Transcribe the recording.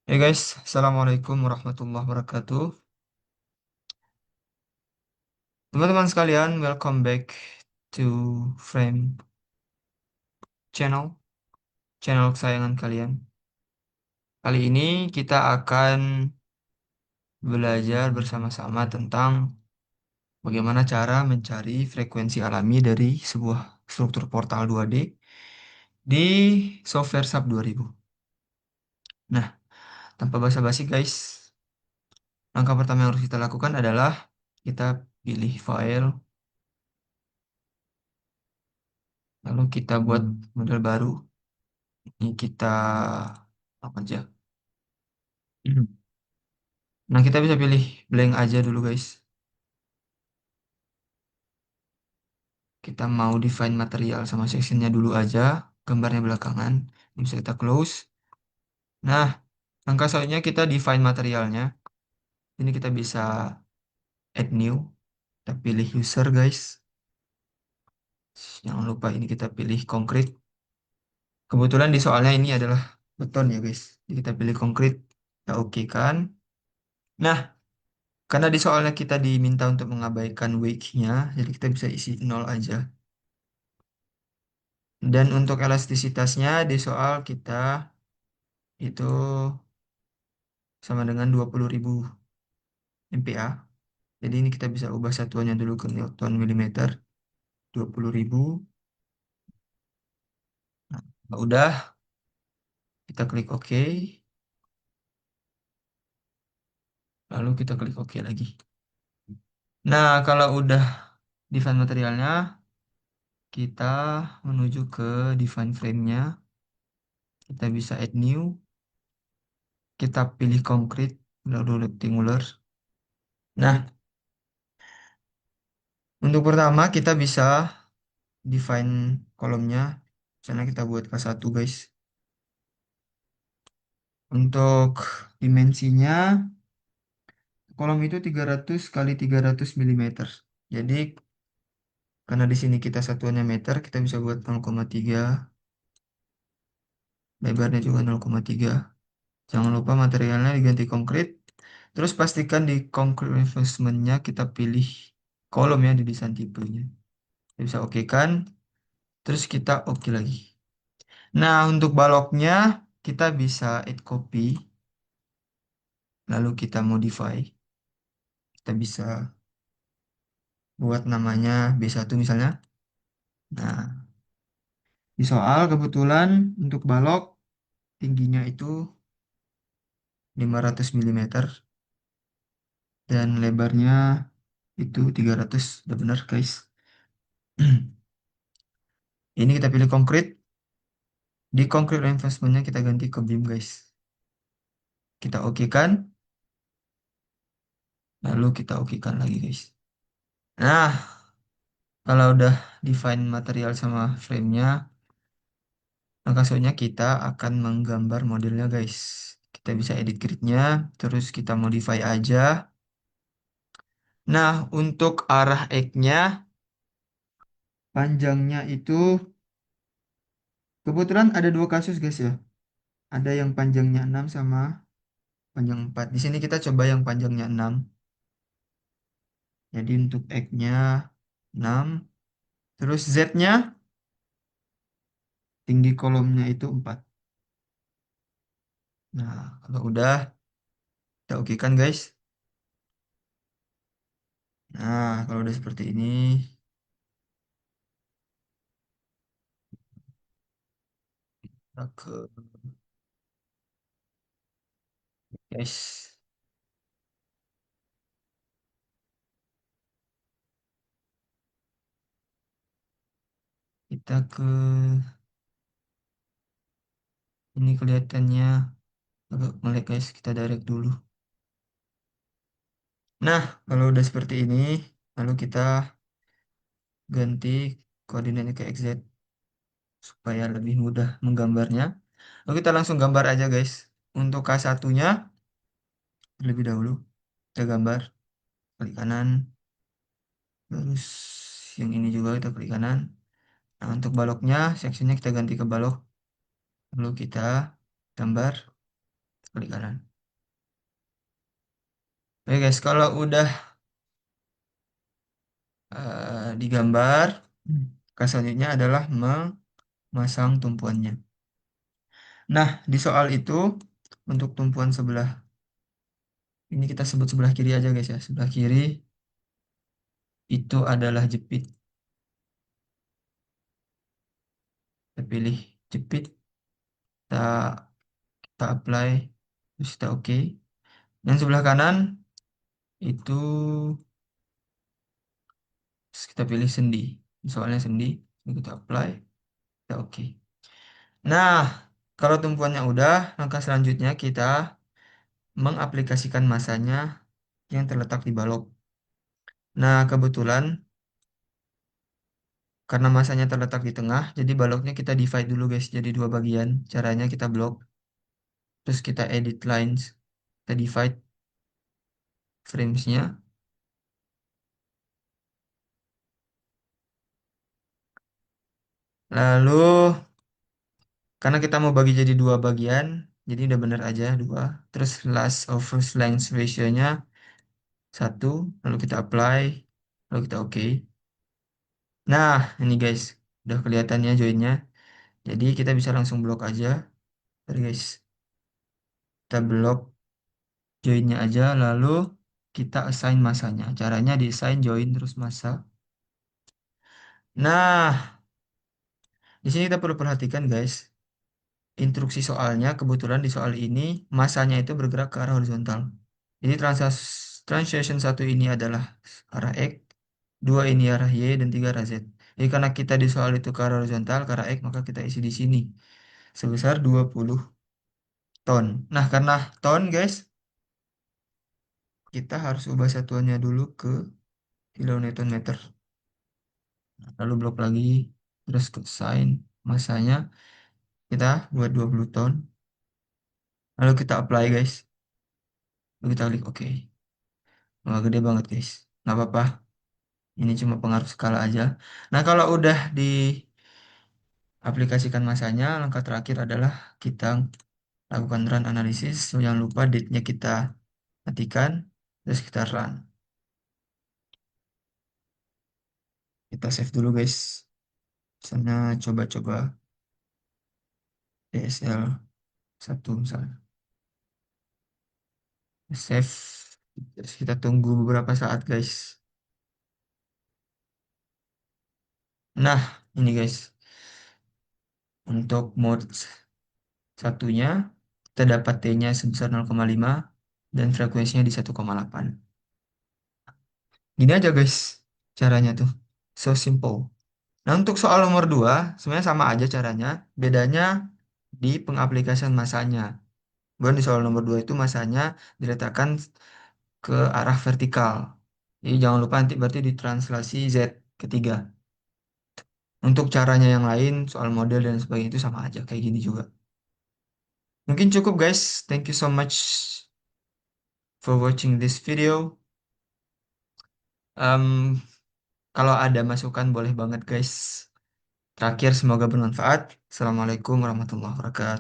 Hey guys, Assalamualaikum warahmatullahi wabarakatuh. Teman-teman sekalian, welcome back to Frame Channel, channel kesayangan kalian. Kali ini kita akan belajar bersama-sama tentang bagaimana cara mencari frekuensi alami dari sebuah struktur portal 2D di software SAP 2000. Nah, tanpa basa-basi guys, langkah pertama yang harus kita lakukan adalah kita pilih file, lalu kita buat model baru. Ini kita apa aja. Mhm. Nah, kita bisa pilih blank aja dulu, guys. Kita mau define material sama sectionnya dulu aja, gambarnya belakangan. Ini bisa kita close. Nah, langkah selanjutnya kita define materialnya. Ini kita bisa add new. Kita pilih user, guys. Jangan lupa ini kita pilih concrete. Kebetulan di soalnya ini adalah beton ya, guys. Jadi kita pilih concrete. Kita oke kan. Nah, karena di soalnya kita diminta untuk mengabaikan wake-nya, jadi kita bisa isi nol aja. Dan untuk elastisitasnya di soal kita itu sama dengan 20.000 MPa. Jadi ini kita bisa ubah satuannya dulu ke Newton milimeter. 20.000. Nah, kalau udah, kita klik OK. Lalu kita klik OK lagi. Nah, kalau udah define materialnya, kita menuju ke define frame-nya. Kita bisa add new. Kita pilih concrete, lalu rectangular. Nah, untuk pertama kita bisa define kolomnya. Misalnya kita buat K1 guys. Untuk dimensinya, kolom itu 300 kali 300 milimeter. Jadi, karena di sini kita satuannya meter, kita bisa buat 0,3. Lebarnya juga 0,3. Jangan lupa materialnya diganti konkrit. Terus pastikan di concrete reinforcement-nya kita pilih kolom ya di desain tipenya. Kita bisa oke kan. Terus kita oke lagi. Nah, untuk baloknya, kita bisa add copy. Lalu kita modify. Kita bisa buat namanya B1 misalnya. Nah, di soal kebetulan untuk balok tingginya itu 500 milimeter dan lebarnya itu 300. Udah benar, guys. Ini kita pilih konkrit. Di concrete reinforcement-nya kita ganti ke beam, guys. Kita oke kan. Lalu kita oke kan lagi, guys. Nah, kalau udah define material sama frame-nya, langkah selanjutnya kita akan menggambar modelnya, guys. Kita bisa edit grid-nya, terus kita modify aja. Nah, untuk arah X-nya, panjangnya itu kebetulan ada dua kasus, guys ya. Ada yang panjangnya 6 sama panjang 4. Di sini kita coba yang panjangnya 6. Jadi untuk X-nya 6. Terus Z-nya tinggi kolomnya itu 4. Nah, kalau udah kita oke kan, guys. Nah, kalau udah seperti ini, kita ke guys, kita ke ini kelihatannya agak melek, guys. Kita direct dulu. Nah, kalau udah seperti ini, lalu kita ganti koordinatnya ke XZ supaya lebih mudah menggambarnya. Lalu kita langsung gambar aja, guys. Untuk K1-nya terlebih dahulu kita gambar klik kanan, terus yang ini juga kita klik kanan. Nah, untuk baloknya, sectionnya kita ganti ke balok. Lalu kita gambar. klik kanan. Oke guys, kalau udah digambar, langkah selanjutnya adalah memasang tumpuannya. Nah, di soal itu untuk tumpuan sebelah ini kita sebut sebelah kiri aja guys ya. Sebelah kiri itu adalah jepit. Kita pilih jepit, kita kita apply, terus kita oke. Yang sebelah kanan itu kita pilih sendi. Soalnya sendi, kita apply, kita oke. Nah, kalau tumpuannya udah, langkah selanjutnya kita mengaplikasikan masanya yang terletak di balok. Nah, kebetulan karena masanya terletak di tengah, jadi baloknya kita divide dulu guys, jadi dua bagian. Caranya kita blok, terus kita edit lines, kita divide framesnya. Lalu, karena kita mau bagi jadi dua bagian, jadi udah bener aja dua. Terus last of first length ratio-nya satu, lalu kita apply, lalu kita oke. Nah, ini guys, udah kelihatannya joinnya. Jadi kita bisa langsung blok aja. Tadi guys, kita blok joinnya aja, lalu kita assign masanya. Caranya di assign join terus masa. Nah, di sini kita perlu perhatikan guys, instruksi soalnya kebetulan di soal ini masanya itu bergerak ke arah horizontal. Jadi translation satu ini adalah arah X, dua ini arah Y, dan tiga arah Z. Jadi karena kita di soal itu ke arah horizontal, ke arah X, maka kita isi di sini sebesar 20 ton. Nah, karena ton guys, kita harus ubah satuannya dulu ke kilonewton meter. Lalu blok lagi, terus ke sign masanya kita buat 20 ton. Lalu kita apply guys. Lalu kita klik OK. Nggak gede banget guys. Nggak apa-apa. Ini cuma pengaruh skala aja. Nah, kalau udah diaplikasikan masanya, langkah terakhir adalah kita lakukan run analisis. So, jangan lupa date-nya kita matikan. Terus kita run. Kita save dulu guys. Misalnya coba-coba DSL 1 misalnya. Save. Terus kita tunggu beberapa saat guys. Nah, ini guys. Untuk mode satunya, kita dapat T-nya sebesar 0,5 dan frekuensinya di 1,8. Gini aja guys, caranya tuh. So simple. Nah, untuk soal nomor 2, sebenarnya sama aja caranya. Bedanya di pengaplikasian masanya. Bukan di soal nomor 2 itu masanya diletakkan ke arah vertikal. Jadi jangan lupa nanti berarti ditranslasi Z ketiga. Untuk caranya yang lain, soal model dan sebagainya itu sama aja. Kayak gini juga. Mungkin cukup guys. Thank you so much for watching this video. Em, Kalau ada masukan boleh banget guys. Terakhir semoga bermanfaat. Assalamualaikum warahmatullahi wabarakatuh.